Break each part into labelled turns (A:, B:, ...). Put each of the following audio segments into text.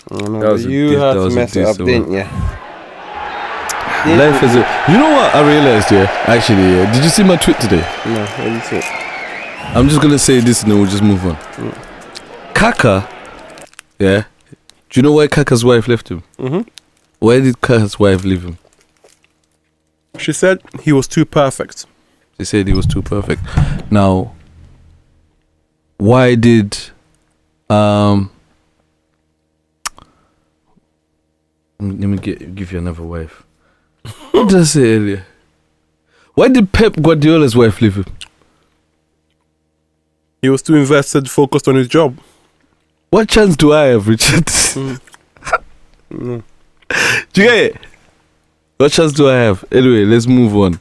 A: You had to mess it up, didn't you?
B: Life is you know what I realized, actually, did you see my tweet today?
A: No, what did you say?
B: I'm just gonna say this and then we'll just move on. Kaka, do you know why Kaka's wife left him? Why did Kaka's wife leave him?
A: She said he was too perfect.
B: She said he was too perfect. Now, why did let me give you another wife. What did I say earlier? Why did Pep Guardiola's wife leave him?
A: He was too invested, focused on his job.
B: What chance do I have, Richard? Do you get it? What chance do I have? Anyway, let's move on.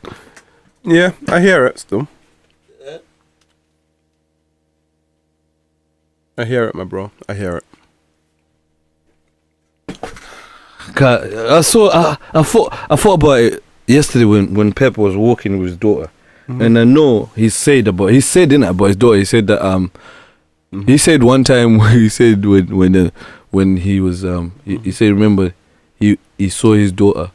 A: Yeah, I hear it still. I hear it, my bro. I hear it.
B: I thought about it yesterday when Pep was walking with his daughter, and I know he said about his daughter. He said that he said one time he said when he was he said, remember, he saw his daughter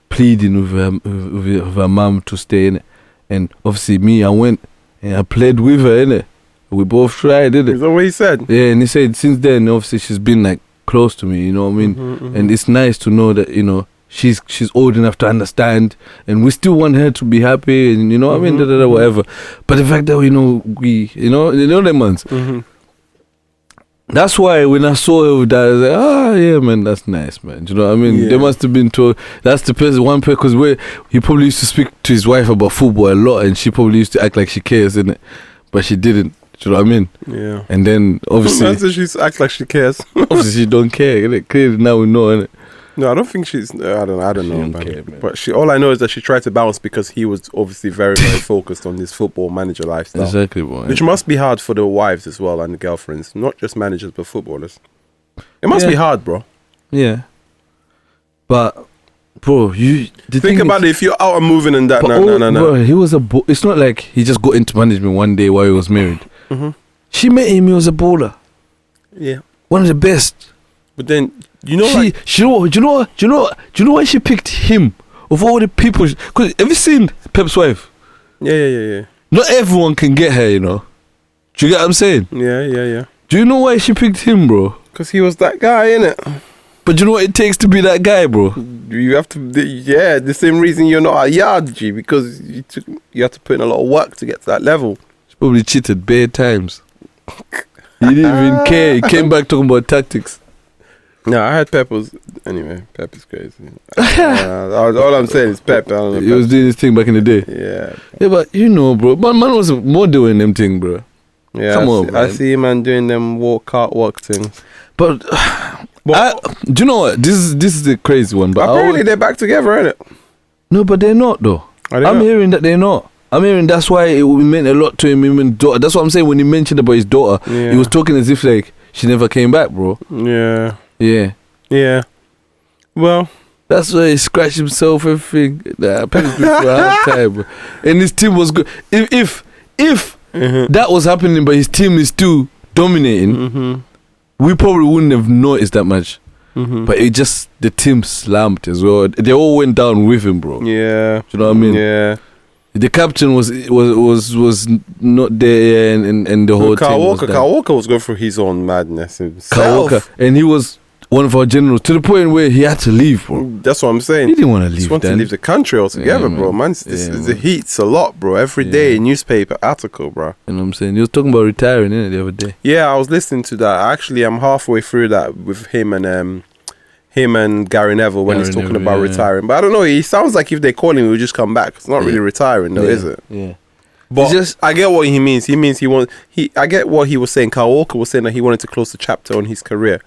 B: pleading with her mom to stay in it, and obviously I went and I played with her in it. We both tried, didn't it?
A: Is that what he said?
B: Yeah, and he said since then obviously she's been like close to me, you know what I mean? And it's nice to know that, you know, she's old enough to understand, and we still want her to be happy, and you know what I mean, whatever. But the fact that you know them months. That's why when I saw her with that, I was like, yeah, man, that's nice, man. Do you know what I mean? They must have been told. That's the person, one person, because he probably used to speak to his wife about football a lot, and she probably used to act like she cares, innit? But she didn't. Do you know what I mean? Yeah. And then obviously,
A: that's she act like she cares.
B: Obviously, she don't care. Innit? Clearly now we know, innit?
A: No, I don't think she's. I don't know, man. Care, man. But all I know is that she tried to bounce because he was obviously very, very focused on this football manager lifestyle.
B: Exactly, boy.
A: Which must be hard for the wives as well and the girlfriends, not just managers but footballers. It must be hard, bro.
B: Yeah. But, bro,
A: think about it. If you're out and moving and that, no.
B: Bro, he was it's not like he just got into management one day while he was married. She met him. He was a baller.
A: Yeah.
B: One of the best.
A: But then. You know,
B: do you know why she picked him of all the people? Because have you seen Pep's wife?
A: Yeah.
B: Not everyone can get her, you know. Do you get what I'm saying?
A: Yeah.
B: Do you know why she picked him, bro?
A: Because he was that guy, innit?
B: But you know what it takes to be that guy, bro?
A: You have to, the same reason you're not a yard G, because you have to put in a lot of work to get to that level.
B: She probably cheated bare times. He didn't even care. He came back talking about tactics.
A: No, I heard Pep was... Anyway, Pep is crazy. All I'm saying is Pep. I don't know.
B: He was doing his thing back in the day.
A: Yeah.
B: Yeah, but you know, bro. Man was more doing them thing, bro.
A: Yeah, I see man doing them walk things.
B: But do you know what? This is the crazy one. But
A: apparently they're back together, innit?
B: No, but they're not, though. I'm hearing that they're not. I'm hearing that's why it meant a lot to him. Even daughter. That's what I'm saying. When he mentioned about his daughter, he was talking as if like she never came back, bro.
A: Yeah.
B: Yeah.
A: Well,
B: that's why he scratched himself everything. Pep's been for a hard time, bro. And his team was good. If that was happening, but his team is still dominating, we probably wouldn't have noticed that much. But the team slumped as well. They all went down with him, bro.
A: Yeah.
B: Do you know what I mean?
A: Yeah.
B: The captain was not there, and the whole team was down.
A: Kyle Walker was going through his own madness himself.
B: Kyle Walker, and he was one of our generals to the point where he had to leave, bro.
A: That's what I'm saying.
B: He didn't want to leave.
A: He just wanted to leave the country altogether, bro. Man, the heat's a lot, bro. Every day, newspaper article, bro.
B: You know what I'm saying? He was talking about retiring, innit, the other day.
A: Yeah, I was listening to that. Actually, I'm halfway through that with him and Gary Neville when he's talking about retiring. But I don't know. He sounds like if they call him, he'll just come back. It's not really retiring, though, is it?
B: Yeah.
A: But I get what he means. He means I get what he was saying. Kyle Walker was saying that he wanted to close the chapter on his career.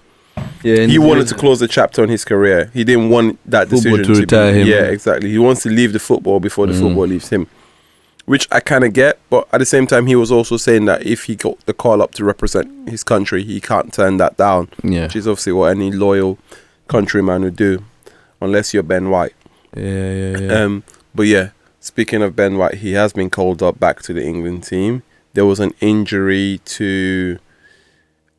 A: Yeah, and he wanted to close the chapter on his career. He didn't want that decision
B: to retire him.
A: Yeah, exactly. He wants to leave the football before the football leaves him, which I kind of get. But at the same time, he was also saying that if he got the call up to represent his country, he can't turn that down. Yeah, which is obviously what any loyal countryman would do, unless you're Ben White.
B: Yeah.
A: But yeah, speaking of Ben White, he has been called up back to the England team. There was an injury to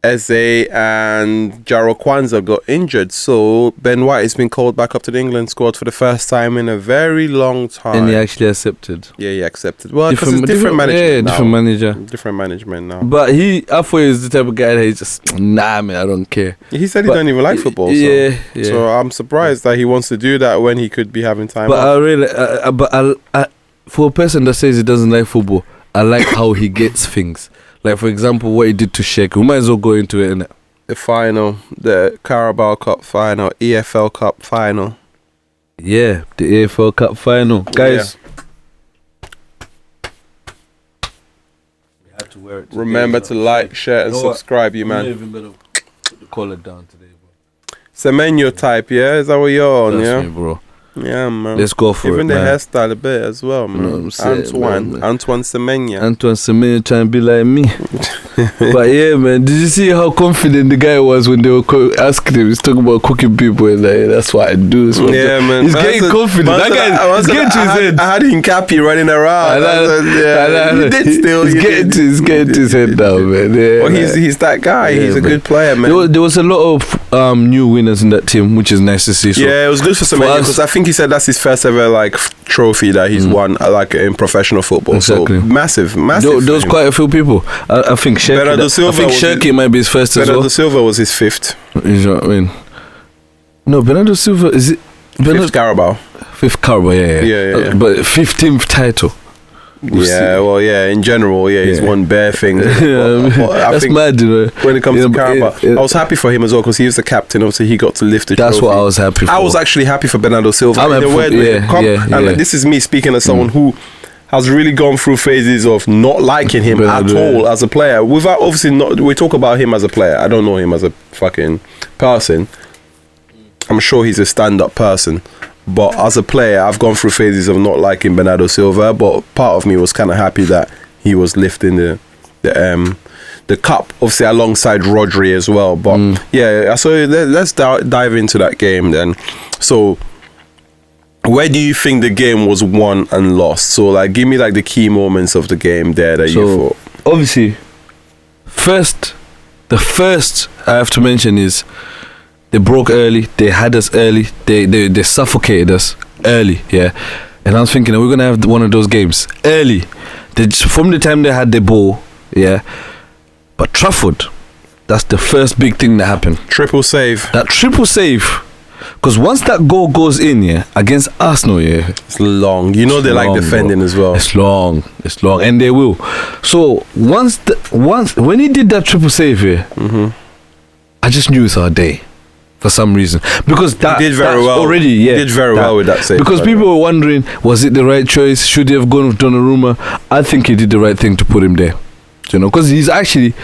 A: Eze and Jaro Kwanzaa got injured, so Ben White has been called back up to the England squad for the first time in a very long time.
B: And he actually accepted.
A: Yeah, he accepted. Well, because it's different management.
B: Yeah, different manager.
A: Different management now.
B: But I thought he was the type of guy that he just, nah, man, I don't care.
A: He said he don't even like football.
B: Yeah.
A: So I'm surprised that he wants to do that when he could be having time.
B: But I for a person that says he doesn't like football, I like how he gets things. Like, for example, what he did to Sheik. We might as well go into it, innit?
A: The final, the Carabao Cup final, EFL Cup final.
B: Yeah, the EFL Cup final. Guys. We had to wear it today,
A: remember to like, share and subscribe, you man.
B: Even better put the collar down today, bro.
A: Semenyo type, yeah? Is that what you're on,
B: That's
A: yeah?
B: me, bro.
A: Yeah, man.
B: Let's go for
A: even
B: it,
A: the
B: man.
A: hairstyle a bit as well, man.
B: You know what I'm saying, man.
A: Antoine Semenyo.
B: Antoine Semenyo trying to be like me. But yeah, man, did you see how confident the guy was when they were asking him? He's talking about cooking people and like, that's what I do.
A: Yeah, man.
B: He's getting confident. That guy is getting to his head.
A: I had Hincapi running around. He did still.
B: He's getting to his head now, man. Yeah,
A: well, he's that guy. Yeah, he's a good player, man.
B: There was a lot of new winners in that team, which is nice to see. So
A: yeah, it was good for Semenyo because I think he said that's his first ever like trophy that he's won like in professional football. Exactly. So massive.
B: There was quite a few people. I think Cherki might be his first as well.
A: Bernardo Silva was his fifth.
B: You know what I mean? No, Bernardo Silva is it?
A: Fifth Carabao.
B: Fifth Carabao, yeah. But 15th title.
A: In general, he's won bare things.
B: I think mad, you know.
A: When it comes to Carabao, I was happy for him as well because he was the captain. Obviously, he got to lift the trophy.
B: That's what I was happy for.
A: I was actually happy for Bernardo Silva. This is me speaking as someone who has really gone through phases of not liking him at all as a player. Without we talk about him as a player. I don't know him as a fucking person. I'm sure he's a stand-up person. But as a player, I've gone through phases of not liking Bernardo Silva. But part of me was kind of happy that he was lifting the cup, obviously alongside Rodri as well. But so let's dive into that game then. So, where do you think the game was won and lost? So, like, give me like the key moments of the game there that you thought.
B: Obviously, the first I have to mention is. They broke early. They had us early. They suffocated us early. Yeah, and I was thinking, we're gonna have one of those games early. From the time they had the ball. Yeah, but Trafford, that's the first big thing that happened.
A: Triple save.
B: That triple save, because once that goal goes in, against Arsenal,
A: it's long. You know they like defending as well.
B: It's long, and they will. So once when he did that triple save I just knew it's our day. For some reason, because that
A: he did very well.
B: Already,
A: he did very well with that save.
B: Because people were wondering, was it the right choice? Should he have gone with Donnarumma? I think he did the right thing to put him there. You know, because he's actually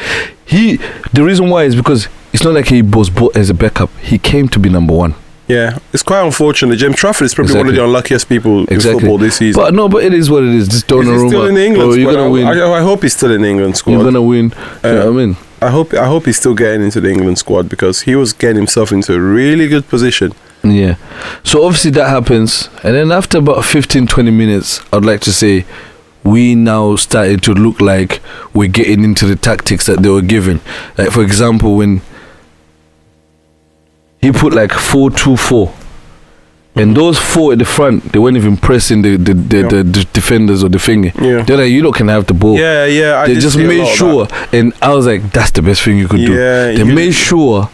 B: the reason why is because it's not like he was bought as a backup. He came to be number one.
A: Yeah, it's quite unfortunate. James Trafford is probably one of the unluckiest people in football this season.
B: But it is what it is. This Donnarumma.
A: He's still in the England squad.
B: You're gonna win.
A: I hope he's still in the England squad.
B: You're gonna win. You know what I mean?
A: I hope he's still getting into the England squad because he was getting himself into a really good position.
B: Yeah. So obviously that happens. And then after about 15-20 minutes, I'd like to say we now started to look like we're getting into the tactics that they were given. Like, for example, when he put like 4-2-4. And those four at the front, they weren't even pressing the defenders or the thingy. Yeah. They're like, you lot can have the ball.
A: Yeah.
B: They just made sure. And I was like, that's the best thing you could do. They made sure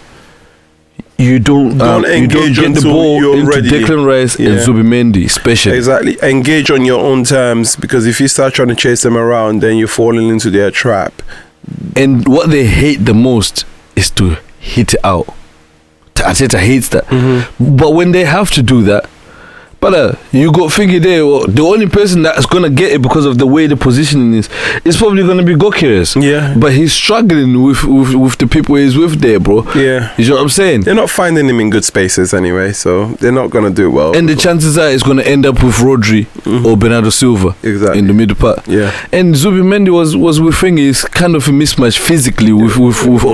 B: you don't get the ball into Declan Rice and Zubimendi, especially.
A: Exactly. Engage on your own terms, because if you start trying to chase them around, then you're falling into their trap.
B: And what they hate the most is to hit it out. Arteta hates that. But when they have to do that, but you got thinking there, the only person that's gonna get it because of the way the positioning is probably gonna be Gyökeres.
A: Yeah.
B: But he's struggling with the people he's with there, bro.
A: Yeah.
B: You know what I'm saying?
A: They're not finding him in good spaces anyway, so they're not gonna do well.
B: And the chances are it's gonna end up with Rodri or Bernardo Silva in the middle part.
A: Yeah.
B: And Zubimendi was with thingy, it's kind of a mismatch physically with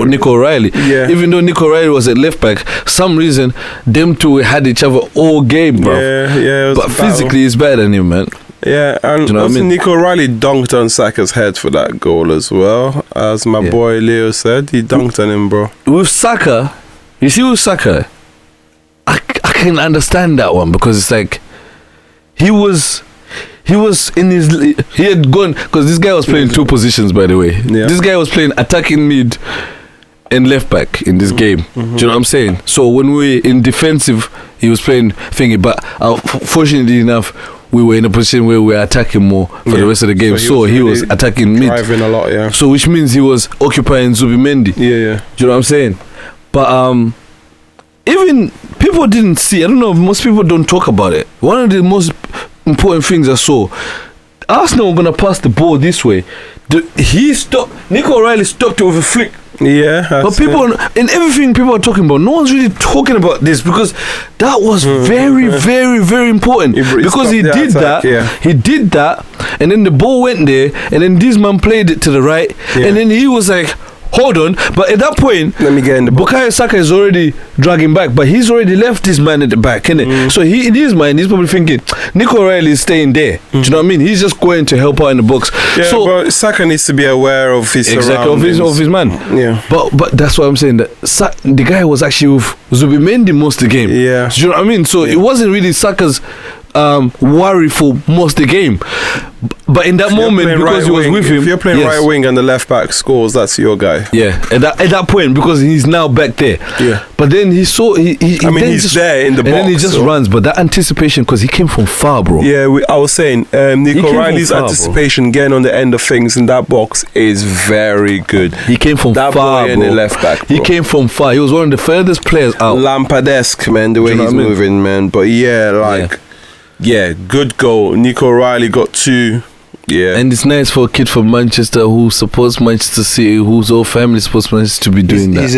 B: Nico O'Reilly.
A: Yeah.
B: Even though Nico O'Reilly was at left back, some reason them two had each other all game, bro.
A: Yeah,
B: but physically, it's better than him, man.
A: Yeah, and also Nico O'Reilly dunked on Saka's head for that goal as well. As my boy Leo said, he dunked on him, bro.
B: With Saka, you see with Saka, I can understand that one because it's like he was in his, he had gone, because this guy was playing two positions, by the way. Yeah. This guy was playing attacking mid and left back in this game. Do you know what I'm saying? So when we were in defensive, he was playing thingy, but fortunately enough, we were in a position where we were attacking more for the rest of the game. So he was attacking mid.
A: Driving a lot,
B: So which means he was occupying Zubimendi.
A: Yeah.
B: Do you know what I'm saying? But even people didn't see, I don't know, most people don't talk about it. One of the most important things I saw, Arsenal were going to pass the ball this way. Nico O'Reilly stopped it with a flick.
A: Yeah,
B: but people in everything people are talking about, no one's really talking about this because that was very, very, very important. Because he did that, and then the ball went there, and then this man played it to the right, and then he was like, hold on, but at that point,
A: let me get in the box.
B: Bukayo Saka is already dragging back, but he's already left this man at the back, innit? So in his mind, he's probably thinking, Nico O'Reilly is staying there. Do you know what I mean? He's just going to help out in the box.
A: Yeah, so, but Saka needs to be aware of his surroundings.
B: of his man.
A: Yeah.
B: But that's what I'm saying. That the guy was actually with Zubimendi most of the game.
A: Yeah.
B: Do you know what I mean? So it wasn't really Saka's worry for most of the game. But in that moment, because he was with him,
A: if you're playing right wing and the left back scores, that's your guy.
B: Yeah, at that point, because he's now back there.
A: Yeah.
B: But then he saw.
A: He's there in the box.
B: And then he just runs. But that anticipation, because he came from far, bro.
A: Yeah, I was saying, Nico O'Reilly's anticipation getting on the end of things in that box is very good.
B: He came from far,
A: boy in the left back, bro.
B: He came from far. He was one of the furthest players out.
A: Lampardesque, man, the way he's moving, man. But yeah, good goal. Nico O'Reilly got 2. Yeah.
B: And it's nice for a kid from Manchester who supports Manchester City, whose whole family supports Manchester, to be doing that.
A: He's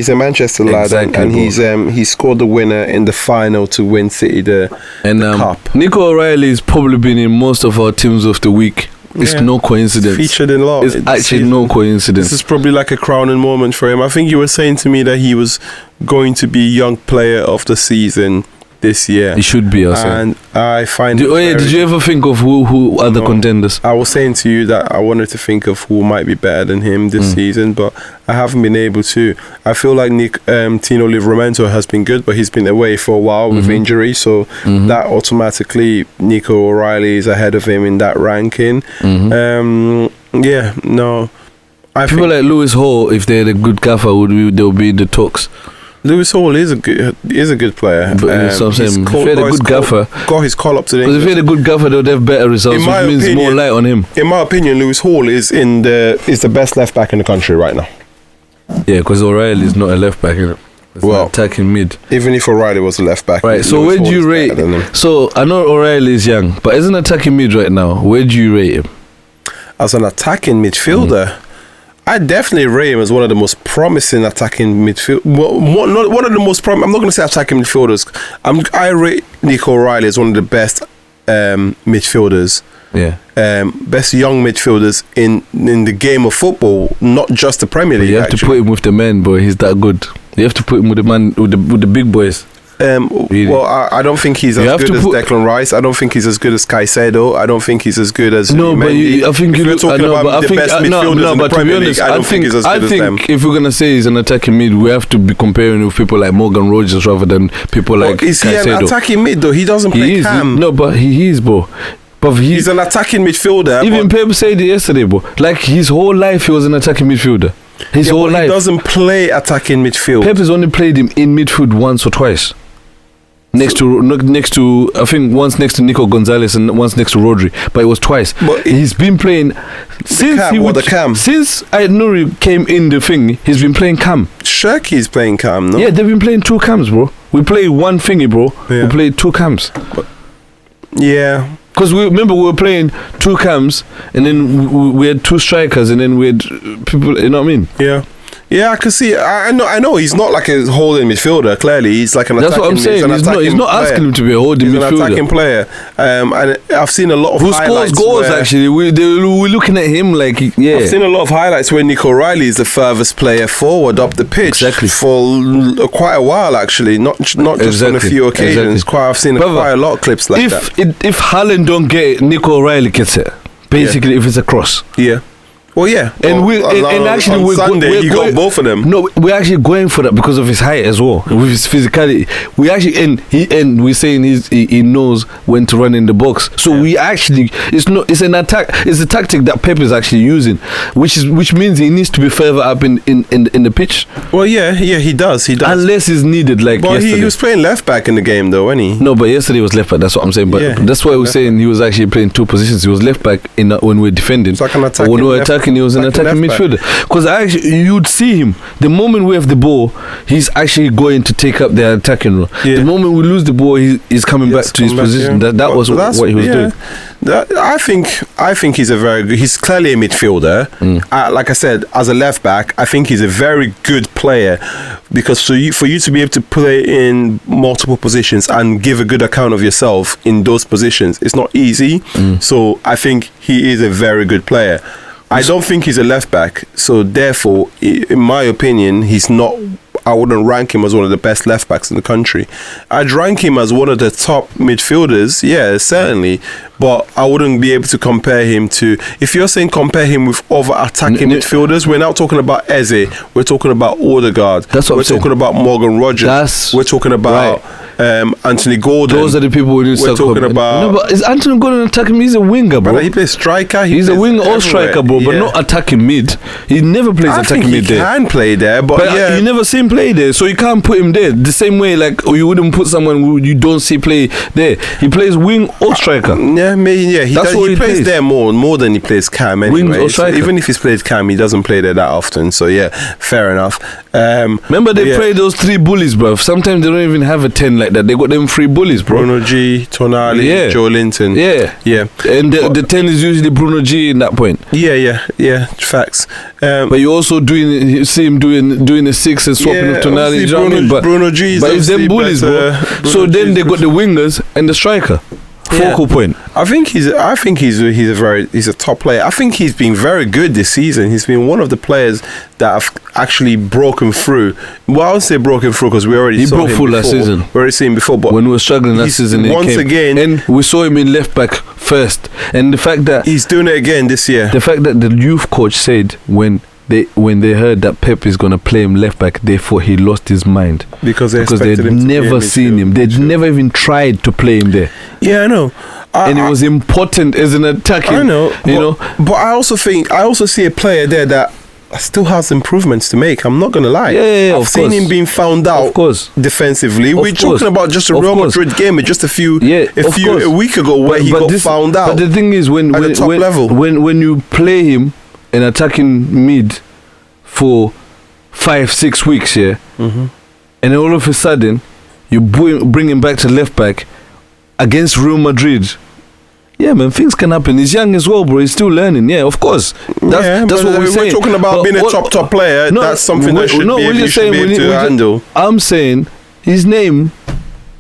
A: a Manchester lad, and he scored the winner in the final to win City the cup.
B: Nico O'Reilly has probably been in most of our teams of the week. It's no coincidence.
A: Featured in a lot.
B: It's actually no coincidence.
A: This is probably like a crowning moment for him. I think you were saying to me that he was going to be Young Player of the Season this year.
B: He should be,
A: and I find
B: did you ever think of who are the contenders?
A: I was saying to you that I wanted to think of who might be better than him this season, but I haven't been able to. I feel like Tino Livramento has been good, but he's been away for a while with injury, so that automatically Nico O'Reilly is ahead of him in that ranking. I
B: feel like Lewis Hall, if they had a good gaffer, they'll be in the talks.
A: Lewis Hall is a good player.
B: But that's what I'm saying. If he had a good gaffer,
A: got his call up to the
B: because if he had a good gaffer, they would have better results, which means more light on him.
A: In my opinion, Lewis Hall is the best left back in the country right now.
B: Yeah, because O'Reilly is not a left back, is it? It's attacking mid.
A: Even if O'Reilly was a left back,
B: right? So where do you rate? So I know O'Reilly is young, but isn't attacking mid right now? Where do you rate him?
A: As an attacking midfielder, I definitely rate him as one of the most promising attacking midfield. One of the most I'm not going to say attacking midfielders. I rate Nico O'Reilly as one of the best midfielders.
B: Yeah.
A: Best young midfielders in the game of football, not just the Premier League.
B: You have to put him with the men, boy. He's that good. You have to put him with the man with the big boys.
A: Really? Well, I don't think he's as good as Declan Rice. I don't think he's as good as Caicedo. I don't think he's as good as Mendy.
B: I think you're talking about the best midfielders in the Premier League. I don't think he's as good as them. If we're gonna say he's an attacking mid, we have to be comparing with people like Morgan Rogers rather than people like
A: is
B: Caicedo.
A: He an attacking mid though? He doesn't play cam.
B: No, but he is, bro. But
A: he's an attacking midfielder.
B: Even Pep said it yesterday, bro. Like his whole life, he was an attacking midfielder. His whole life.
A: He doesn't play attacking midfield.
B: Pep has only played him in midfield once or twice. Next to I think once next to Nico Gonzalez and once next to Rodri, but it was twice. But he's been playing since since Nuri came in the thing. He's been playing cam.
A: Cherki's playing cam, no?
B: Yeah, they've been playing 2 cams, bro. We play one thingy, bro. Yeah. We played 2 cams.
A: Yeah.
B: Because we were playing 2 cams, and then we had 2 strikers, and then we had people. You know what I mean?
A: Yeah. Yeah, I can see. I know. He's not like a holding midfielder. Clearly, he's like an.
B: That's what I'm saying. He's not asking him to be a holding midfielder.
A: He's an attacking player. And I've seen a lot of
B: who
A: highlights.
B: Scores goals actually. We're looking at him like
A: I've seen a lot of highlights where Nico Riley is the furthest player forward up the pitch for quite a while actually. Not just on a few occasions. I've seen quite a lot of clips like that.
B: If Haaland don't get it, Nico Riley gets it. Basically, if it's a cross.
A: Yeah. Well, yeah,
B: and
A: on Sunday he got both of them.
B: No, we're actually going for that because of his height as well, with his physicality. We actually we're saying he knows when to run in the box. So we actually it's an attack. It's a tactic that Pep is actually using, which means he needs to be further up in the pitch.
A: Well, yeah, he does.
B: Unless he's needed, like yesterday.
A: He was playing left back in the game though, wasn't he?
B: No, but yesterday was left back. That's what I'm saying. But that's why we're saying he was actually playing two positions. He was left back when we're defending.
A: It's like an attacking.
B: When we're attacking, he was an attacking midfielder. Because you'd see him the moment we have the ball, he's actually going to take up the attacking role. Yeah. The moment we lose the ball, he's coming back to his position. Yeah. That was what he was doing.
A: I think he's he's clearly a midfielder. Like I said, as a left back, I think he's a very good player because for you to be able to play in multiple positions and give a good account of yourself in those positions, it's not easy. So I think he is a very good player. I don't think he's a left back, so therefore, in my opinion, he's not. I wouldn't rank him as one of the best left backs in the country. I'd rank him as one of the top midfielders, yeah, certainly. But I wouldn't be able to compare him to. If you're saying compare him with other attacking midfielders, we're not talking about Eze. We're talking about Odegaard.
B: That's what
A: we're talking about Morgan Rogers. We're talking about Anthony Gordon.
B: Those are the people we're
A: talking about.
B: No, but is Anthony Gordon attacking? He's a winger, bro.
A: But he plays striker.
B: He's a winger or striker, bro, but not attacking mid. He never plays attacking mid there.
A: He can play there, but yeah,
B: you never see him play there, so you can't put him there. The same way, like you wouldn't put someone who you don't see play there. He plays wing or striker.
A: He plays there more than he plays cam anyway.
B: Wings or striker.
A: Even if he's played cam, he doesn't play there that often. So yeah, fair enough.
B: Remember they play those three bullies, bro. Sometimes they don't even have a 10 like that. They got them three bullies, bro.
A: Bruno G, Tonali, Joe Linton.
B: Yeah. And the 10 is usually Bruno G in that point.
A: Yeah. Facts.
B: But you also see him doing a 6 and swapping with Tonali.
A: Bruno G is
B: it's them bullies, bro. So then they got the wingers and the striker. Focal point.
A: I think he's a top player. I think he's been very good this season. He's been one of the players that have actually broken through. Well, I would say broken through because we already saw him before.
B: Last season.
A: We already seen him before, but
B: when we were struggling last season, and we saw him in left back first. And the fact that
A: he's doing it again this year.
B: The fact that the youth coach said when they heard that Pep is going to play him left back, they thought he lost his mind because they'd never seen him. They'd never even tried to play him there.
A: Yeah, I know.
B: And it was important as an attacking.
A: I know, but I also see a player there that still has improvements to make. I'm not gonna lie. I've seen him being found out. Of course, defensively. We're talking about just a Real Madrid game, just a week ago where he got found out.
B: But the thing is, when you play him in attacking mid for 5-6 weeks, and all of a sudden you bring him back to left back against Real Madrid. Yeah, man, things can happen. He's young as well, bro. He's still learning. Yeah, of course. That's what we're saying.
A: We're talking about being a top player. That's something that should be able to handle.
B: I'm saying his name.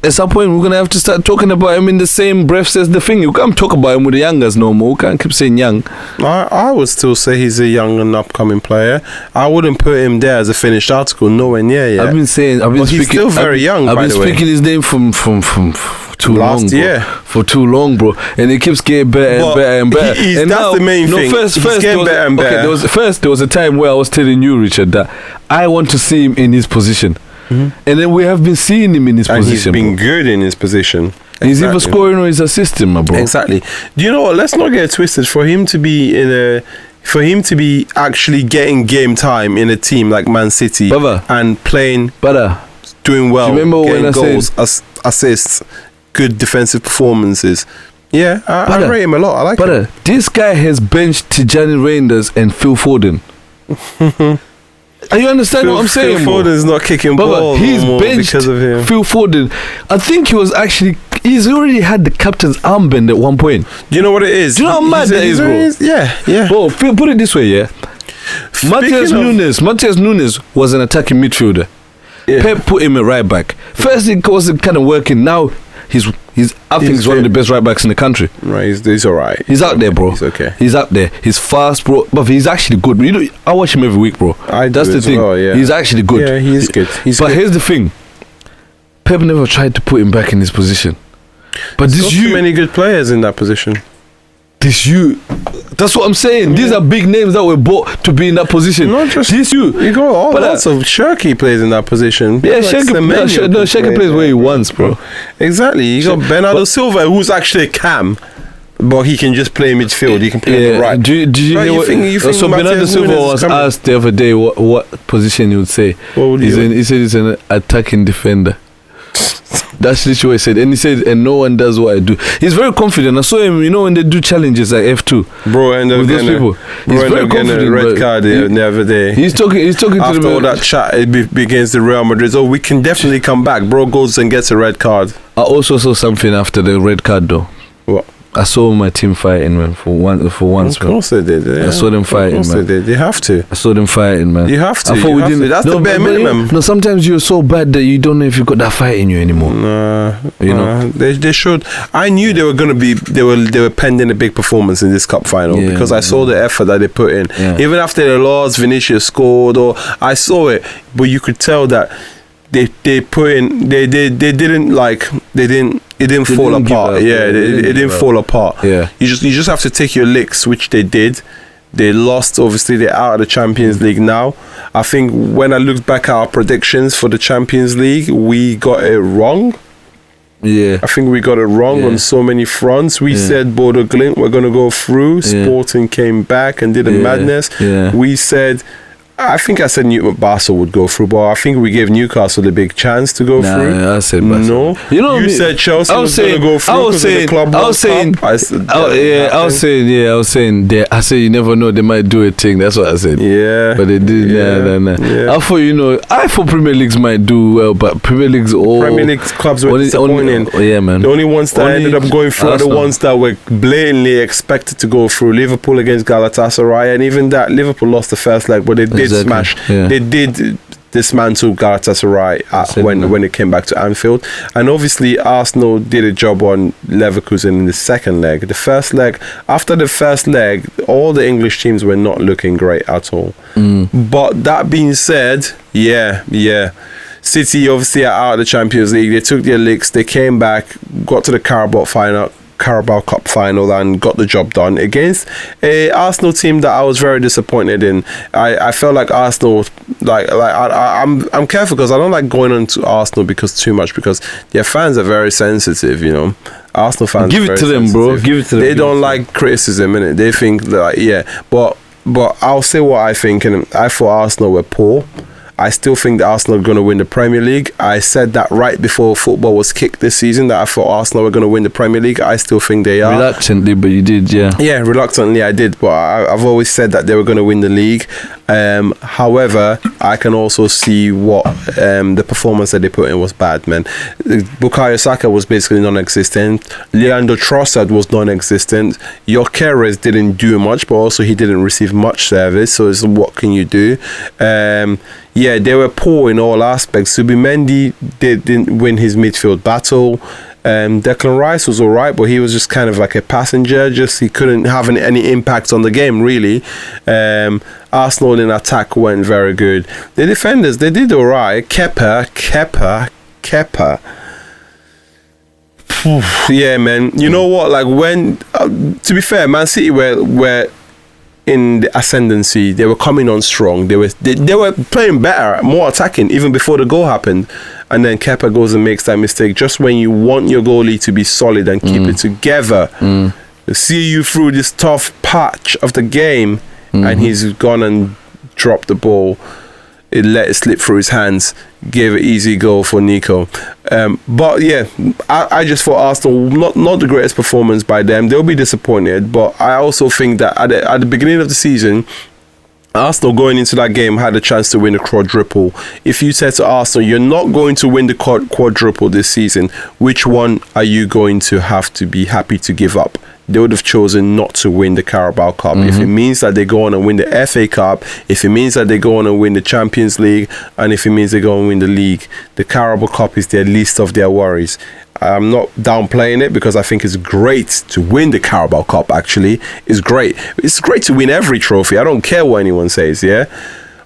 B: At some point, we're going to have to start talking about him in the same breath as the thing. You can't talk about him with the youngers no more. We can't keep saying young.
A: I would still say he's a young and upcoming player. I wouldn't put him there as a finished article, nowhere near yet.
B: He's
A: still very young,
B: I've been speaking his name from too long, bro. For too long, bro. And it keeps getting better and better.
A: That's the main thing. He's getting better and better.
B: There was a time where I was telling you, Richard, that I want to see him in his position. And then we have been seeing him in his position.
A: And he's been good in his position.
B: Exactly. He's either scoring or he's assisting, my bro.
A: Exactly. Do you know what? Let's not get it twisted. For him to be actually getting game time in a team like Man City and playing, doing well, getting goals, assists, good defensive performances. Yeah, I rate him a lot. I like him.
B: This guy has benched Tijani Reinders and Phil Foden. Are you understand what I'm saying?
A: Phil Foden's not kicking balls.
B: He's benched because of him. Phil Foden. I think he's already had the captain's armband at one point.
A: Do you know what it is?
B: Do you know how mad that is, bro?
A: Yeah.
B: Bro, put it this way, Matheus Nunes was an attacking midfielder. Yeah. Pep put him at right back. First it wasn't kind of working. Now he's I think he's one of the best right backs in the country.
A: Right, he's alright.
B: He's out there, bro.
A: He's okay.
B: He's up there. He's fast, bro. But he's actually good. You know, I watch him every week, bro. That's the thing. Well, yeah. He's actually good.
A: Yeah, he's good.
B: But here's the thing. Pep never tried to put him back in his position. But
A: there's too many good players in that position.
B: That's what I'm saying. These are big names that were bought to be in that position.
A: Not just you got lots of Cherki plays in that position.
B: Yeah, Cherki plays where he wants, bro.
A: Exactly. You got Bernardo Silva, who's actually a cam, but he can just play midfield. He can play on the right.
B: Do you hear what? So Bernardo Silva was asked the other day what position he would say. He said he's an attacking defender. That's literally what he said. And he said, and no one does what I do. He's very confident. I saw him, you know, when they do challenges like F2.
A: Bro, and with those people. He's very confident. A red card the other day.
B: He's talking
A: after
B: to
A: after all that chat against the Real Madrid. Oh, we can definitely come back. Bro goes and gets a red card.
B: I also saw something after the red card though.
A: What?
B: I saw my team fighting, man, for once.
A: Of course they did. Yeah.
B: I saw them fighting, man.
A: Of course they did. They have to.
B: I saw them fighting, man.
A: You have to. I thought we didn't. That's the bare minimum.
B: No, sometimes you're so bad that you don't know if you got that fight in you anymore.
A: You know, they should. I knew they were gonna be. They were pending a big performance in this cup final because I saw the effort that they put in. Yeah. Even after the loss, Vinicius scored, or I saw it, but you could tell that they put in. They didn't like. They didn't. It didn't fall apart. Yeah, it didn't fall apart.
B: Yeah,
A: you just have to take your licks, which they did. They lost. Obviously, they're out of the Champions League now. I think when I looked back at our predictions for the Champions League, we got it wrong.
B: Yeah,
A: I think we got it wrong on so many fronts. We said Bodo Glimt were going to go through. Sporting came back and did a madness.
B: Yeah.
A: We said. I think I said Barca would go through, but I think we gave Newcastle a big chance to go through.
B: I said Barca.
A: No, you said Chelsea was going to go through. I was
B: saying. I said you never know, they might do a thing. That's what I said.
A: Yeah,
B: but they did. Yeah. I thought Premier Leagues might do well, but Premier League
A: clubs were disappointing.
B: Man.
A: The only ones that ended up going through are the ones that were blatantly expected to go through. Liverpool against Galatasaray, and even that Liverpool lost the first leg, but they did smash. Yeah. They did dismantle Galatasaray when it came back to Anfield, and obviously Arsenal did a job on Leverkusen in the second leg. After the first leg, all the English teams were not looking great at all. But that being said, City obviously are out of the Champions League. They took their licks. They came back, got to the Carabao Cup final and got the job done against a Arsenal team that I was very disappointed in. I felt like Arsenal, I'm careful because I don't like going on to Arsenal because their fans are very sensitive, you know. Arsenal fans
B: give it to them, bro. Give it to them.
A: They don't like criticism, innit? They think but I'll say what I think, and I thought Arsenal were poor. I still think that Arsenal are going to win the Premier League. I said that right before football was kicked this season, that I thought Arsenal were going to win the Premier League. I still think they are.
B: Reluctantly, but you did, yeah.
A: Yeah, reluctantly I did, but I've always said that they were going to win the league. However, I can also see what the performance that they put in was bad, man. Bukayo Saka was basically non-existent. Leandro Trossard was non-existent. Gyökeres didn't do much, but also he didn't receive much service, so it's what can you do? They were poor in all aspects. Subimendi didn't win his midfield battle. Declan Rice was alright, but he was just kind of like a passenger. He couldn't have any impact on the game, really. Arsenal in attack weren't very good. The defenders, they did alright. Kepa. Yeah, man. You know what? Like when, to be fair, Man City were in the ascendancy. They were coming on strong. They were playing better, more attacking, even before the goal happened. And then Kepa goes and makes that mistake just when you want your goalie to be solid and keep it together. See you through this tough patch of the game, and he's gone and dropped the ball. It let it slip through his hands. Gave an easy goal for NICO. But yeah, I just thought Arsenal, not the greatest performance by them. They'll be disappointed. But I also think that at the beginning of the season, Arsenal going into that game had a chance to win the quadruple. If you said to Arsenal, you're not going to win the quadruple this season, which one are you going to have to be happy to give up? they would have chosen not to win the Carabao Cup. If it means that they go on and win the FA Cup, if it means that they go on and win the Champions League, and if it means they go and win the league, the Carabao Cup is their least of their worries. I'm not downplaying it because I think it's great to win the Carabao Cup. Actually, it's great. It's great to win every trophy. I don't care what anyone says. Yeah,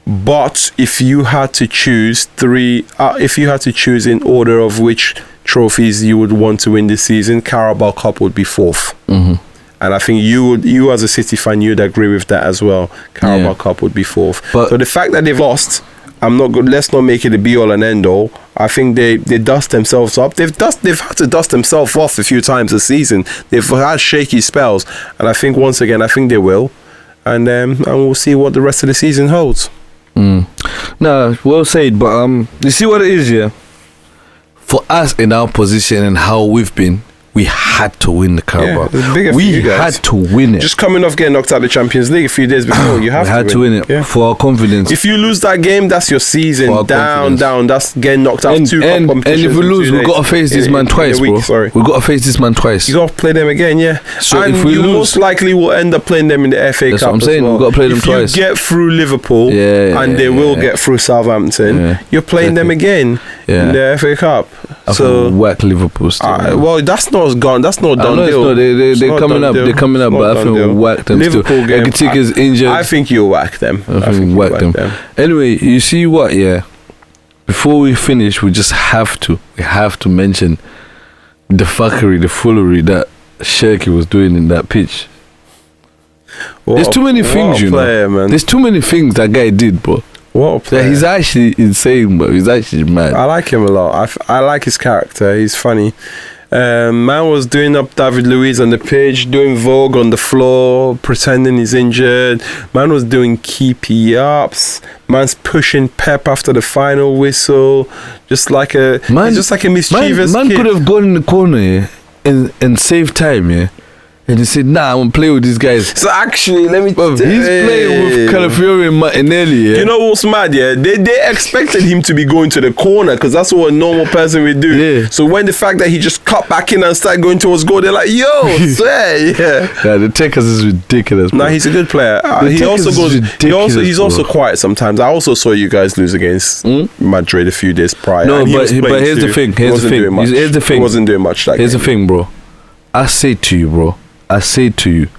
A: but if you had to choose if you had to choose in order of which trophies you would want to win this season, Carabao Cup would be 4th. And I think you as a City fan, you'd agree with that as well. Carabao Cup would be 4th. But so the fact that they've lost, I'm not good. Let's not make it a be all and end all. I think they dust themselves up. They've had to dust themselves off a few times this season. They've had shaky spells, and I think once again, I think they will, and we'll see what the rest of the season holds.
B: No, well said. But you see what it is, yeah. For us in our position and how we've been, we had to win the Carabao. We had to win it.
A: Just coming off getting knocked out of the Champions League a few days before, you have
B: to win it for our confidence.
A: If you lose that game, that's your season down. That's getting knocked out. And
B: if we lose, we've got to face this man twice, bro. We've got to face this man twice.
A: You got to play them again, yeah.
B: So
A: and
B: if we
A: you
B: lose,
A: most likely will end up playing them in the FA Cup.
B: That's what I'm saying. We've got to play them twice.
A: If you get through Liverpool, and they will get through Southampton, you're playing them again in the FA Cup.
B: So whack Liverpool still.
A: Well, that's not gone. That's not done deal.
B: They're coming up. They're coming up, but I think we'll whack them Liverpool still. Ekitike is injured.
A: I think you'll whack them.
B: I think we'll whack them. Anyway, you see what? Yeah. Before we finish, we just have to mention the fuckery, the foolery that Cherki was doing in that pitch. There's too many things, you know. Man. There's too many things that guy did, bro.
A: What a player.
B: He's actually insane, bro. He's actually mad.
A: I like him a lot. I like his character. He's funny. Man was doing up David Luiz on the pitch, doing Vogue on the floor, pretending he's injured. Man was doing keepy ups. Man's pushing Pep after the final whistle, just like a mischievous
B: man
A: kid.
B: Could have gone in the corner and saved time, yeah. And he said, nah, I want to play with these guys.
A: So actually, let me...
B: He's playing with Calafiori and Martinelli, yeah?
A: You know what's mad, yeah? They expected him to be going to the corner because that's what a normal person would do. Yeah. So when the fact that he just cut back in and started going towards goal, they're like, yo, swear,
B: yeah, the Checkers is ridiculous, bro.
A: Nah, he's a good player. He's also quiet sometimes. I also saw you guys lose against Madrid a few days prior.
B: No, but here's the thing. Here's the thing.
A: He wasn't doing much that
B: Here's the thing, bro. I say to you,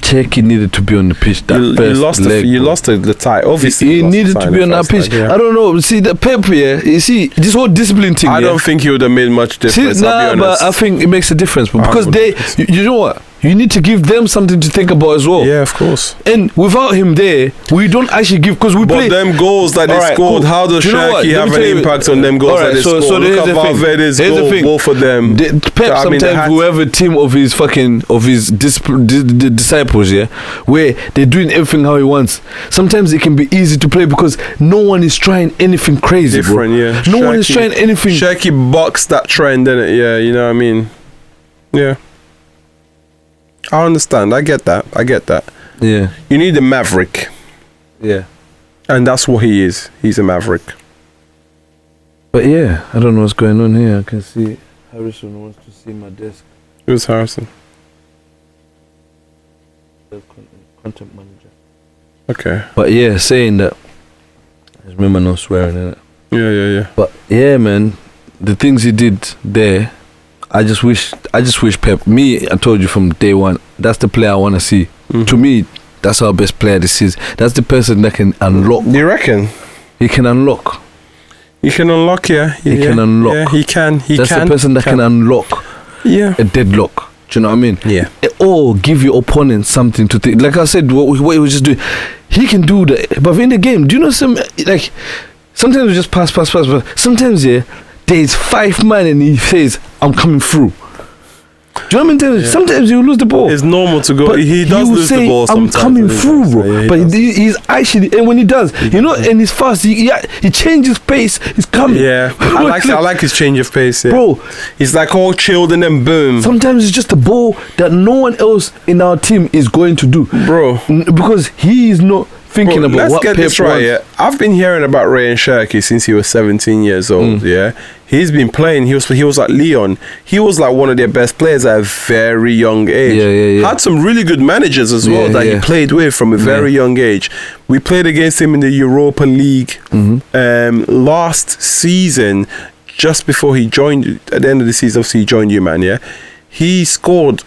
B: Cherki needed to be on the pitch.
A: You lost the tie. Obviously,
B: he needed to be on that pitch. I don't know. See the Pep here. You see this whole discipline thing.
A: I don't think he would have made much difference.
B: But I think it makes a difference because you know what? You need to give them something to think about as well.
A: Yeah, of course.
B: And without him there, we don't actually give because we play.
A: But them goals that they scored, how does Cherki have an impact on them goals that they scored? So look at Valverde's goal for them.
B: Pep sometimes will have a team of his disciples, yeah, where they're doing everything how he wants. Sometimes it can be easy to play because no one is trying anything crazy, bro.
A: Yeah.
B: No one is trying anything.
A: Cherki bucks that trend, innit? Yeah, you know what I mean? Yeah. I understand. I get that.
B: Yeah.
A: You need a maverick.
B: Yeah.
A: And that's what he is. He's a maverick.
B: But yeah, I don't know what's going on here. I can see Harrison wants to see my desk.
A: Who's Harrison?
B: The content manager.
A: Okay.
B: But yeah, saying that. I remember no swearing in it.
A: Yeah.
B: But yeah, man, the things he did there. I just wish Pep. I told you from day one. That's the player I want to see. To me, that's our best player this season. That's the person that can unlock.
A: You reckon?
B: He can unlock.
A: He can unlock, yeah.
B: He can unlock.
A: Yeah, he can.
B: That's the person that can unlock.
A: Yeah.
B: A deadlock. Do you know what I mean?
A: Yeah.
B: Or give your opponent something to think. Like I said, what he was just doing, he can do that. But in the game, do you know sometimes we just pass. But sometimes, yeah. There's 5 men and he says, I'm coming through. Do you know what I mean? Yeah. Sometimes you lose the ball.
A: It's normal to go. He does lose the ball sometimes.
B: I'm coming through, bro. Yeah, but he's actually, and when he does, and he's fast. He changes pace. He's coming.
A: Yeah, I like his change of pace. Yeah.
B: Bro,
A: he's like all chilled and then boom.
B: Sometimes it's just a ball that no one else in our team is going to do,
A: bro.
B: Because he is not thinking about what Pep
A: this right. Yeah, I've been hearing about Ryan Cherki since he was 17 years old. Yeah, he's been playing. He was like Leon. He was like one of their best players at a very young age.
B: Yeah.
A: Had some really good managers as well that he played with from a very young age. We played against him in the Europa League last season, just before he joined. At the end of the season, obviously he joined you, man. Yeah, he scored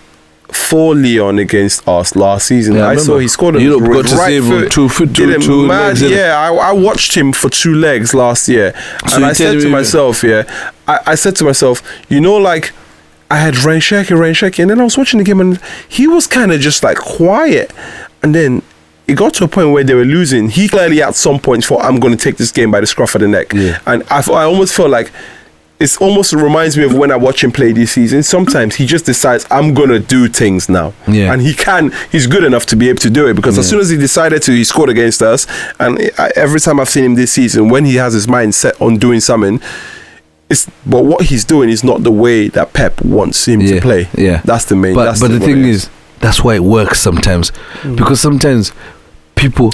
A: for Leon against us last season. I saw he scored a
B: got to save him two legs.
A: Yeah, I watched him for 2 legs last year, and I said to myself, I said to myself, you know, like I had Ryan Cherki, and then I was watching the game, and he was kind of just like quiet, and then it got to a point where they were losing. He clearly at some point thought, I'm going to take this game by the scruff of the neck, and I almost felt like. It almost reminds me of when I watch him play this season. Sometimes he just decides, I'm going to do things now. Yeah. And he's good enough to be able to do it, because as soon as he decided to, he scored against us. And every time I've seen him this season, when he has his mind set on doing something, but what he's doing is not the way that Pep wants him to play. Yeah. That's the main.
B: But the thing is, that's why it works sometimes. Because sometimes people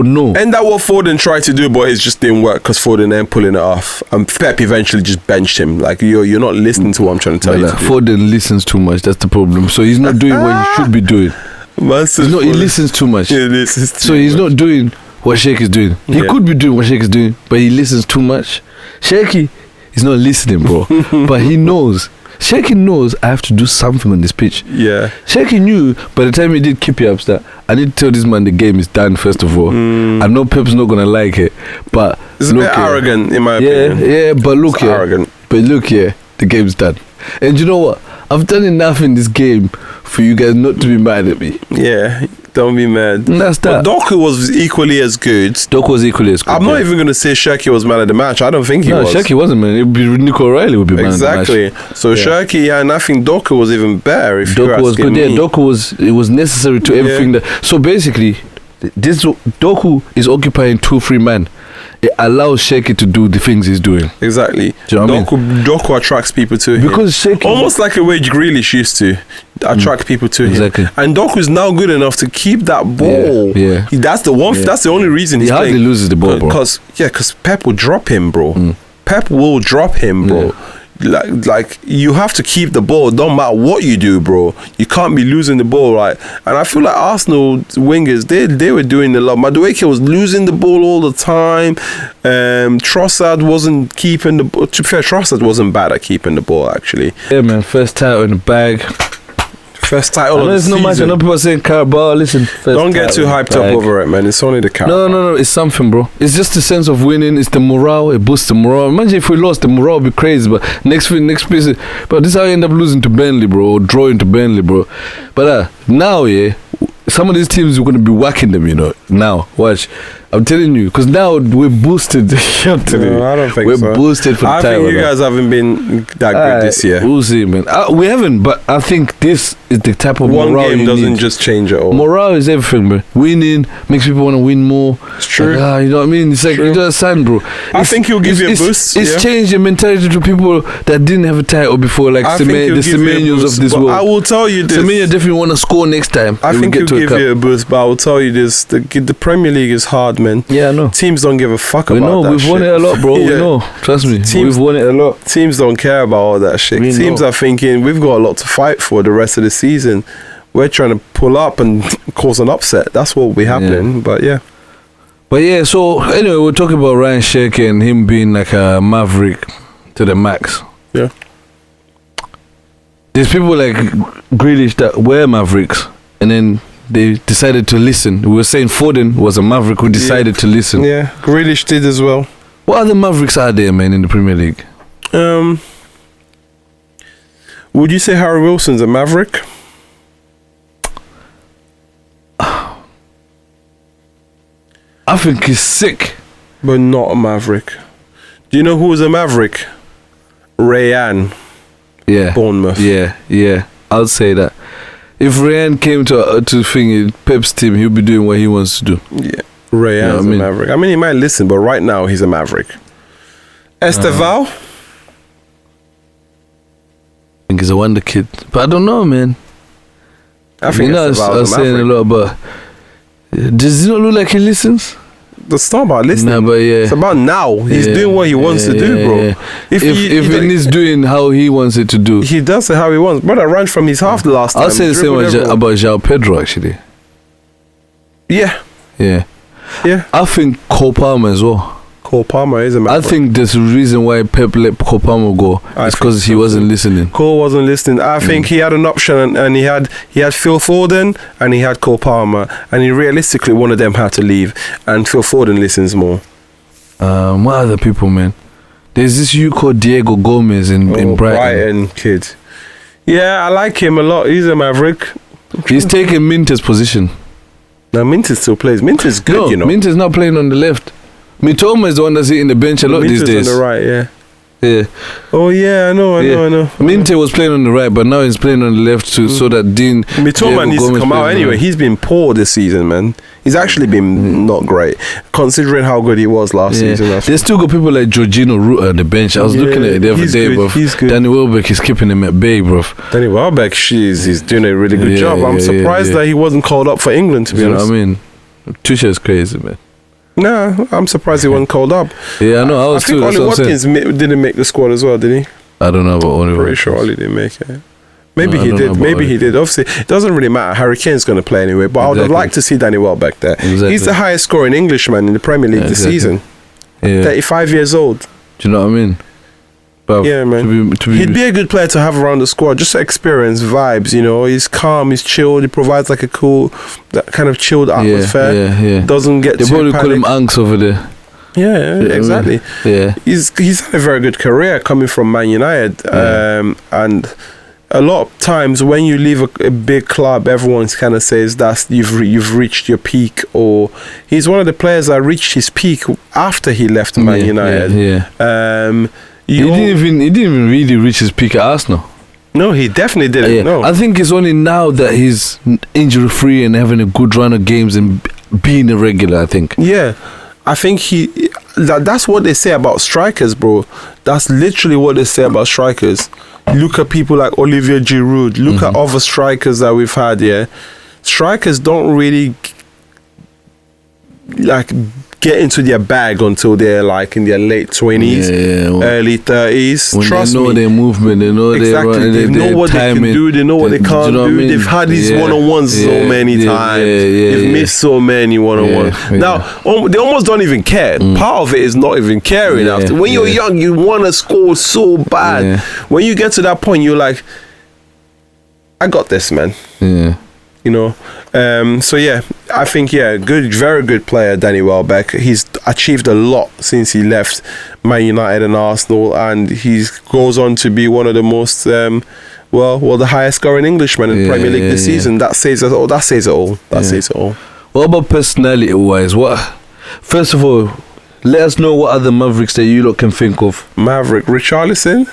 B: know.
A: And that what Foden tried to do, but it just didn't work because Foden then pulling it off. And Pep eventually just benched him. Like, you're not listening to what I'm trying to tell you.
B: Foden listens too much. That's the problem. So he's not doing what he should be doing. He listens too much. So he's not doing what Sheikh is doing. He could be doing what Sheikh is doing, but he listens too much. Sheikh is not listening, bro. But he knows. Sheikh knows I have to do something on this pitch. Yeah. Sheikh knew by the time he did keep-ups that I need to tell this man the game is done, first of all. I know Pep's not going to like it, but...
A: It's a bit arrogant, in my opinion.
B: Yeah, but look, arrogant. But look, the game's done. And you know what? I've done enough in this game for you guys not to be mad at me.
A: Yeah, don't be mad.
B: And that's that.
A: But Doku was equally as good.
B: I'm
A: not even going to say Cherki was man of the match. I don't think he was.
B: No, Cherki wasn't, man. It would be Nico O'Reilly would be man of the match.
A: Exactly. So Cherki, and I think Doku was even better. If
B: Doku was good. Yeah, Doku was necessary to everything. So basically, this Doku is occupying 2-3 men. It allows Sheikh to do the things he's doing.
A: Exactly.
B: Do you know what I mean?
A: Doku attracts people to him.
B: Because Sheikh...
A: Almost like a way Grealish used to attract people to him. And Doku is now good enough to keep that ball. Yeah. That's the one. That's the only reason he's playing.
B: He hardly loses the ball, bro.
A: Because Pep will drop him, bro. Pep will drop him, bro. Yeah. Like you have to keep the ball. Don't matter what you do, bro. You can't be losing the ball, right? And I feel like Arsenal wingers, they were doing a lot. Madueke was losing the ball all the time. Trossard wasn't keeping the ball. To be fair, Trossard wasn't bad at keeping the ball, actually.
B: Yeah, man. First title in the bag.
A: First title of the season.
B: There's no match. I know people are saying CARABAO. Listen,
A: don't get too hyped up over it, man. It's only the CARABAO.
B: No. It's something, bro. It's just the sense of winning. It's the morale. It boosts the morale. Imagine if we lost, the morale would be crazy. But next piece. But this is how you end up losing to Burnley, bro. Or drawing to Burnley, bro. But now, some of these teams are going to be whacking them, Now, watch. I'm telling you, because now we're boosted.
A: I don't think
B: we're
A: so.
B: Boosted for the time.
A: I think you guys haven't been that good this year.
B: We'll see, man. We haven't, but I think this is the type of
A: one
B: morale
A: game doesn't just change it all.
B: Morale is everything, man. Winning makes people want to win more.
A: It's true.
B: Like, you know what I mean? It's like, you understand, bro.
A: I think he'll give you a boost.
B: It's changed the mentality to people that didn't have a title before, like the Semenyos of this world.
A: I will tell you this.
B: Semenya definitely want to score next time.
A: I think he'll give you a boost, but I will tell you this. The Premier League is hard, man.
B: Yeah, I know.
A: Teams don't give a fuck about that.
B: We know, we've won it a lot, bro. We know. Trust me. We've won it a lot.
A: Teams don't care about all that shit. Teams are thinking, we've got a lot to fight for the rest of the season. We're trying to pull up and cause an upset. That's what will be happening. But yeah, so anyway, we're talking about Ryan Sheikh and him being like a maverick to the max. Yeah. There's people like Grealish that were mavericks, and then they decided to listen. We were saying Foden was a maverick who decided to listen. Yeah, Grealish did as well. What other mavericks are there, man, in the Premier League? Would you say Harry Wilson's a maverick? I think he's sick. But not a maverick. Do you know who was a maverick? Rayan. Yeah. Bournemouth. Yeah. I'll say that. If Rayan came to Pep's team, he'll be doing what he wants to do. Yeah. Rayan's a maverick. I mean, he might listen, but right now he's a maverick. Estevao? I think he's a wonder kid. But I don't know, man. I think I was saying a lot, but
B: Does it not look like he listens?
A: It's not about listening.
B: Nah, but yeah.
A: It's about now. He's doing what he wants to do, bro.
B: Yeah. If
A: he's
B: doing how he wants it to do.
A: He does it how he wants. Brother ran from his half the last time.
B: I'll say the same about João Pedro, actually.
A: Yeah.
B: Yeah.
A: Yeah.
B: I think Cole Palmer as well.
A: Cole Palmer is a man.
B: I think there's a reason why Pep let Cole Palmer go. It's because he wasn't listening.
A: Cole wasn't listening. I think he had an option, and he had Phil Foden and he had Cole Palmer, and he realistically one of them had to leave, and Phil Foden listens more.
B: What other people, man? There's this you called Diego Gomez in Brighton.
A: Brighton kid. Yeah, I like him a lot. He's a maverick.
B: He's taking Minter's position.
A: Now Minter still plays. Minter's good, you know.
B: Minter's not playing on the left. Mitoma is the one that's hitting the bench a lot these days.
A: On the right, yeah.
B: Yeah.
A: Oh yeah, I know.
B: Minter was playing on the right, but now he's playing on the left too, so that Dean
A: Mitoma needs to come out anyway. He's been poor this season, man. He's actually been not great, considering how good he was last season.
B: There's still got people like Jorginho Ruta on the bench. I was looking at it the other day, bro.
A: He's good.
B: Danny Welbeck is keeping him at bay, bro.
A: Danny Welbeck, he's doing a really good job. I'm surprised that he wasn't called up for England, to be honest.
B: You know what I mean? Tuchel's crazy, man.
A: Nah, I'm surprised he wasn't called up.
B: Yeah, I know.
A: I think Ollie Watkins didn't make the squad as well, did he?
B: I don't know about Ollie.
A: Pretty sure Ollie didn't make it. Maybe he did. Maybe he did. Obviously, it doesn't really matter. Harry Kane's going to play anyway. But I would have liked to see Danny Welbeck there. Exactly. He's the highest scoring Englishman in the Premier League this season. Yeah. 35 years old.
B: Do you know what I mean? But
A: yeah, man. He'd be a good player to have around the squad. Just experience, vibes, you know. He's calm, he's chilled. He provides like a cool, that kind of chilled atmosphere.
B: Yeah.
A: Doesn't get
B: too panicked. They probably call him Anks over there.
A: Yeah, exactly.
B: Yeah.
A: He's had a very good career coming from Man United. And a lot of times when you leave a big club, everyone kind of says that you've reached your peak, or he's one of the players that reached his peak after he left Man United.
B: He didn't even really reach his peak at Arsenal.
A: No, he definitely didn't. No.
B: I think it's only now that he's injury free and having a good run of games and being a regular, I think.
A: Yeah. I think that's what they say about strikers, bro. That's literally what they say about strikers. Look at people like Olivier Giroud. Look at other strikers that we've had, yeah. Strikers don't really like get into their bag until they're like in their late 20s, early 30s.
B: When they know their movement, they know
A: they know what they can do, they know what they can't do. They've had these one-on-ones so many times. They've missed so many one-on-ones. Now, they almost don't even care. Part of it is not even caring after. When you're young, you want to score so bad. When you get to that point, you're like, I got this, man.
B: Yeah.
A: You know, so yeah, I think good, very good player, Danny Welbeck. He's achieved a lot since he left Man United and Arsenal, and he goes on to be one of the most, the highest scoring Englishman in Premier League this season. That says it all. That says it all. That says it all.
B: What about personality-wise? First of all, let us know what other Mavericks that you lot can think of.
A: Maverick, Richarlison.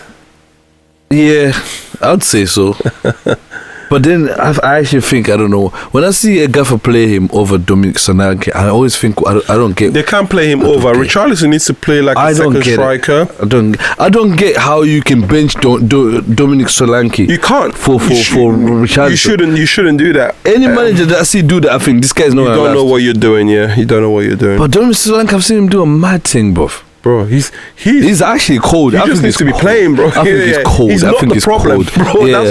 B: Yeah, I'd say so. But then I actually think, I don't know, when I see a gaffer play him over Dominic Solanke, I always think I don't get.
A: They can't play him over. Richarlison needs to play like a second striker.
B: I don't get how you can bench Dominic Solanke.
A: You can't
B: for Richarlison.
A: You shouldn't do that.
B: Any manager that I see do that, I think this guy's not.
A: You don't know what you're doing. Yeah, you don't know what you're doing.
B: But Dominic Solanke, I've seen him do a mad thing, bruv.
A: Bro, he's
B: actually cold.
A: He just needs to be playing, bro.
B: I think he's cold.
A: He's not the problem, bro.
B: Yeah.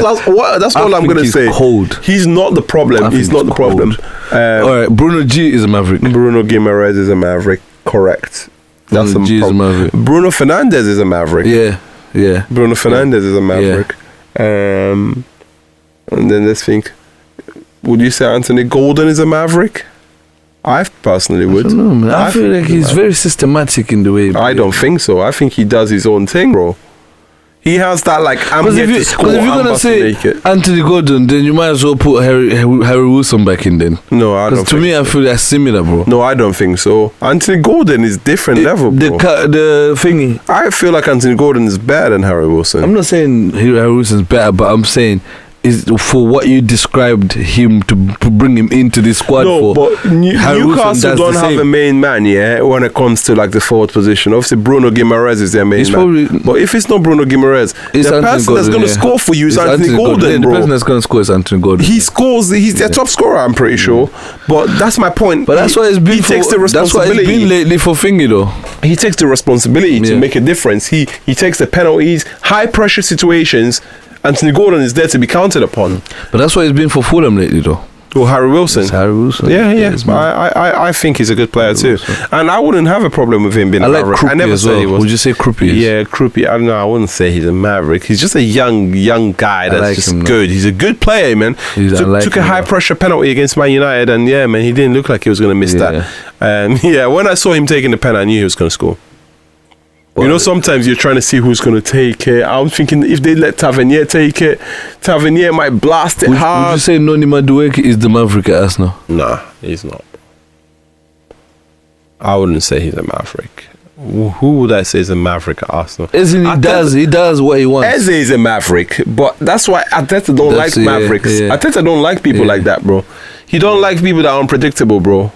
A: That's all I'm gonna say.
B: Cold.
A: He's not the problem. He's not the problem.
B: All right, Bruno G is a Maverick.
A: Bruno Guimaraes is a Maverick. Correct. That's a problem. Bruno Fernandes is a Maverick.
B: Yeah.
A: Bruno Fernandes is a Maverick. And then let's think. Would you say Anthony Gordon is a Maverick? I personally would.
B: I don't know, man. I feel like he's very systematic in the way.
A: I don't think so. I think he does his own thing, bro. He has that like, I'm here to score.
B: Because if you're gonna say Anthony Gordon, then you might as well put Harry Wilson back in. Then
A: no, I don't.
B: To me, I feel that's similar, bro.
A: No, I don't think so. Anthony Gordon is different level, bro.
B: The thingy.
A: I feel like Anthony Gordon is better than Harry Wilson.
B: I'm not saying Harry Wilson's better, but I'm saying is for what you described him to bring him into the squad for.
A: But Newcastle don't have a main man, when it comes to like the forward position. Obviously, Bruno Guimaraes is their main man. But if it's not Bruno Guimaraes, the person that's going to score for you is Anthony Gordon, bro.
B: The person that's going to score is Anthony Gordon.
A: He scores. He's their top scorer, I'm pretty sure. But that's my point.
B: But that's why it's been.
A: He takes the responsibility.
B: That's why it's been lately for Thingy though.
A: He takes the responsibility to make a difference. He takes the penalties, high pressure situations. Anthony Gordon is there to be counted upon.
B: But that's what it's been for Fulham lately, though.
A: Or Harry Wilson.
B: It's Harry Wilson.
A: Yeah. I think he's a good player too. And I wouldn't have a problem with him being a Maverick.
B: I never said he was. Would you say Krupi is?
A: Yeah, Krupi. I don't know. I wouldn't say he's a Maverick. He's just a young guy that's just good. He's a good player, man. Took a high pressure penalty against Man United, and man, he didn't look like he was going to miss that. And when I saw him taking the pen, I knew he was going to score. Sometimes you're trying to see who's going to take it. I'm thinking if they let Tavernier take it, Tavernier might blast it hard.
B: Would you say Noni Madueke is the Maverick at Arsenal?
A: Nah, he's not. I wouldn't say he's a Maverick. Who would I say is a Maverick at Arsenal?
B: He does what he wants.
A: Eze is a Maverick, but that's why Arteta don't like Mavericks. Arteta don't like people like that, bro. He don't like people that are unpredictable, bro.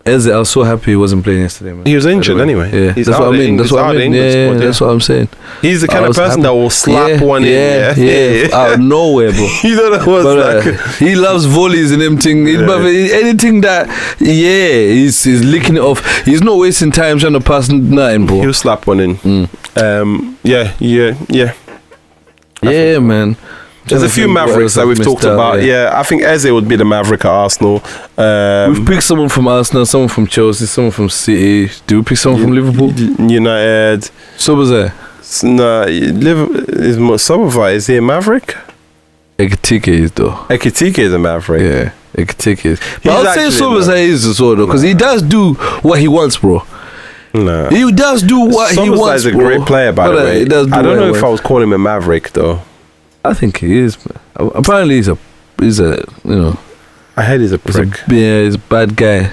B: Eze, I was so happy he wasn't playing yesterday, man.
A: He was injured anyway.
B: Yeah, that's what I mean. That's what I'm saying.
A: He's the kind of person that will slap one in.
B: Out of nowhere, bro.
A: You know that was
B: he loves volleys and everything. Anything that, he's licking it off. He's not wasting time trying to pass nothing, bro.
A: He'll slap one in.
B: Yeah, man.
A: There's a few Mavericks that we've talked about. I think Eze would be the Maverick at Arsenal.
B: We've picked someone from Arsenal, someone from Chelsea, someone from City. Do we pick someone from Liverpool?
A: United.
B: Soboslai.
A: No, Soboslai, is he a Maverick?
B: Ekitike is though.
A: Ekitike is a Maverick.
B: Yeah, Ekitike is. But I'll say Soboslai is as well though, because he does do what he wants, bro.
A: No.
B: He does do what he wants, bro.
A: Soboslai is a great player, by the way. I don't know if I was calling him a Maverick though.
B: I think he is. Apparently, he's a
A: I heard he's a prick.
B: He's a bad guy.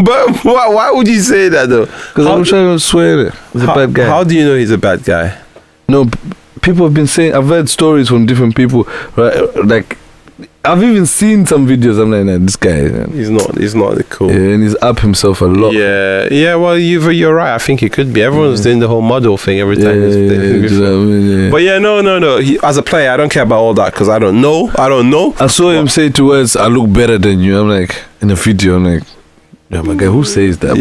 A: But why would you say that though?
B: Because I'm trying to swear it. He's a bad guy.
A: How do you know he's a bad guy?
B: No, people have been saying. I've heard stories from different people. Right, like I've even seen some videos. I'm like, nah, this guy.
A: He's not cool.
B: Yeah, and he's up himself a lot.
A: Yeah. Well, you're right. I think he could be. Everyone's doing the whole model thing every time. But no. As a player, I don't care about all that because I don't know.
B: I saw him say to us, "I look better than you." I'm like, in a video, I'm like, yeah, my guy, who says that?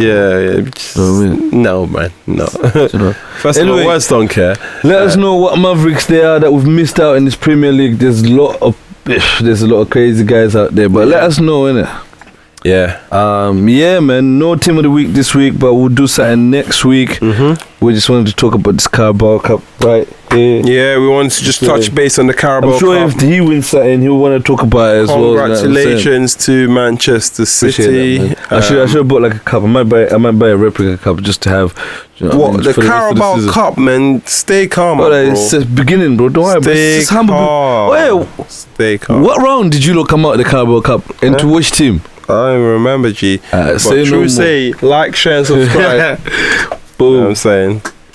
A: No, man, no. First of all, words don't care.
B: Let us know what Mavericks they are that we've missed out in this Premier League. There's a lot of crazy guys out there, but let us know, innit?
A: Yeah.
B: Man, no team of the week this week, but we'll do something next week. We just wanted to talk about this Carabao Cup right here.
A: Yeah, we wanted to just touch base on the Carabao Cup.
B: I'm sure if he wins something, he'll want to talk about it as well.
A: Congratulations to Manchester City.
B: That, I should have bought like a cup. I might buy a replica cup just to have.
A: The Carabao Cup, man? Stay calm, bro.
B: It's the beginning, bro. Don't worry.
A: Stay calm. Stay calm.
B: What round did you lot come out of the Carabao Cup? And to which team?
A: I don't remember, G. But say, like, share, and subscribe.
B: Boom.
A: You know what I'm saying?